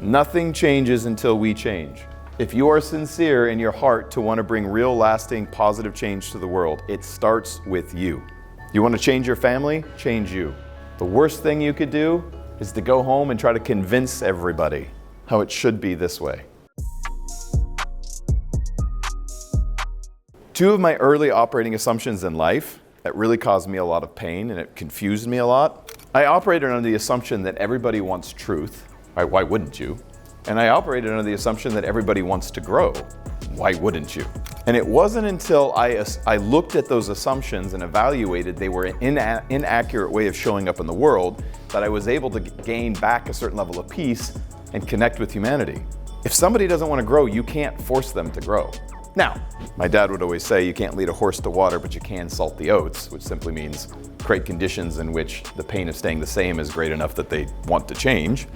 Nothing changes until we change. If you are sincere in your heart to want to bring real, lasting, positive change to the world, it starts with you. You want to change your family? Change you. The worst thing you could do is to go home and try to convince everybody how it should be this way. Two of my early operating assumptions in life that really caused me a lot of pain and it confused me a lot. I operated under the assumption that everybody wants truth. Right? Why wouldn't you? And I operated under the assumption that everybody wants to grow. Why wouldn't you? And it wasn't until I looked at those assumptions and evaluated they were an inaccurate way of showing up in the world that I was able to gain back a certain level of peace and connect with humanity. If somebody doesn't want to grow, you can't force them to grow. Now, my dad would always say you can't lead a horse to water, but you can salt the oats, which simply means create conditions in which the pain of staying the same is great enough that they want to change.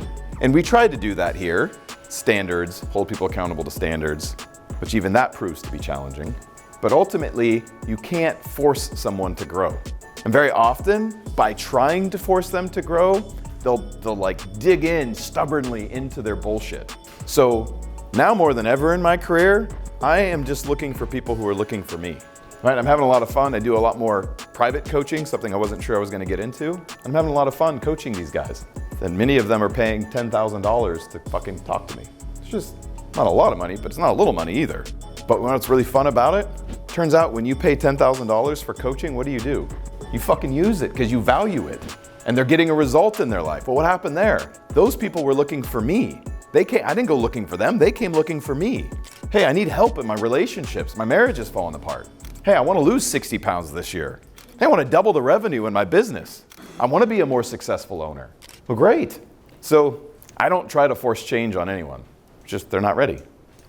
And we tried to do that here. Standards, hold people accountable to standards, which even that proves to be challenging. But ultimately, you can't force someone to grow. And very often, by trying to force them to grow, they'll like dig in stubbornly into their bullshit. So now more than ever in my career, I am just looking for people who are looking for me. Right? I'm having a lot of fun. I do a lot more private coaching, something I wasn't sure I was going to get into. I'm having a lot of fun coaching these guys. And many of them are paying $10,000 to fucking talk to me. It's just not a lot of money, but it's not a little money either. But what's really fun about it, turns out when you pay $10,000 for coaching, what do? You fucking use it because you value it. And they're getting a result in their life. Well, what happened there? Those people were looking for me. I didn't go looking for them. They came looking for me. Hey, I need help in my relationships. My marriage is falling apart. Hey, I want to lose 60 pounds this year. Hey, I want to double the revenue in my business. I want to be a more successful owner. Well, great. So I don't try to force change on anyone. Just they're not ready.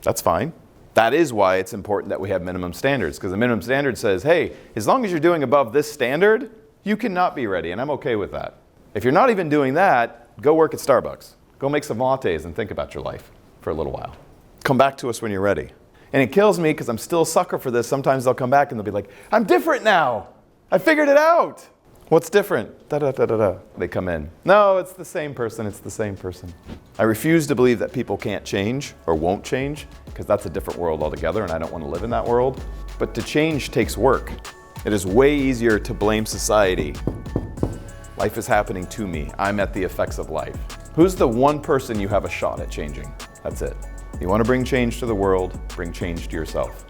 That's fine. That is why it's important that we have minimum standards, because the minimum standard says, hey, as long as you're doing above this standard, you cannot be ready, and I'm okay with that. If you're not even doing that, go work at Starbucks. Go make some lattes and think about your life for a little while. Come back to us when you're ready. And it kills me because I'm still a sucker for this. Sometimes they'll come back and they'll be like, I'm different now. I figured it out. What's different? Da-da-da-da-da. They come in. No, it's the same person. It's the same person. I refuse to believe that people can't change or won't change because that's a different world altogether and I don't want to live in that world. But to change takes work. It is way easier to blame society. Life is happening to me. I'm at the effects of life. Who's the one person you have a shot at changing? That's it. You want to bring change to the world, bring change to yourself.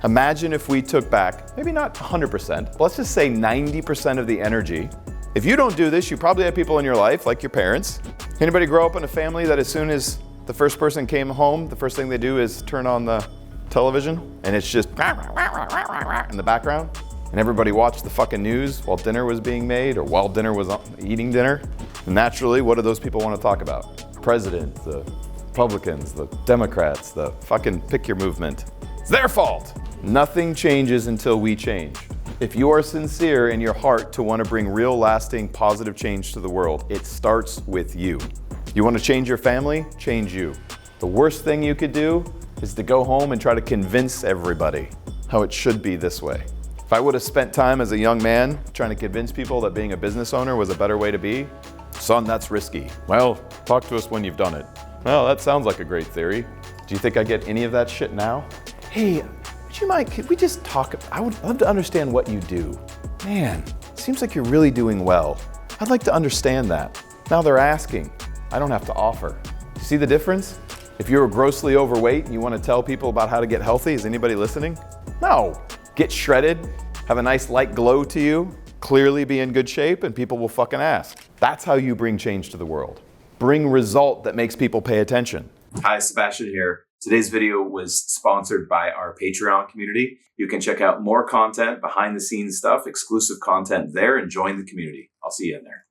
Imagine if we took back, maybe not 100%, but let's just say 90% of the energy. If you don't do this, you probably have people in your life, like your parents. Anybody grow up in a family that as soon as the first person came home, the first thing they do is turn on the television and it's just in the background? And everybody watched the fucking news while dinner was being made or while dinner was eating dinner? And naturally, what do those people want to talk about? The president, the Republicans, the Democrats, the fucking pick your movement. It's their fault. Nothing changes until we change. If you are sincere in your heart to want to bring real, lasting, positive change to the world, it starts with you. You want to change your family? Change you. The worst thing you could do is to go home and try to convince everybody how it should be this way. If I would have spent time as a young man trying to convince people that being a business owner was a better way to be, son, that's risky. Well, talk to us when you've done it. Well, that sounds like a great theory. Do you think I get any of that shit now? Hey, would you mind, could we just talk? I would love to understand what you do. Man, it seems like you're really doing well. I'd like to understand that. Now they're asking. I don't have to offer. See the difference? If you're grossly overweight and you want to tell people about how to get healthy, is anybody listening? No. Get shredded, have a nice light glow to you, clearly be in good shape, and people will fucking ask. That's how you bring change to the world. Bring result that makes people pay attention. Hi, Sabastian here. Today's video was sponsored by our Patreon community. You can check out more content, behind the scenes stuff, exclusive content there, and join the community. I'll see you in there.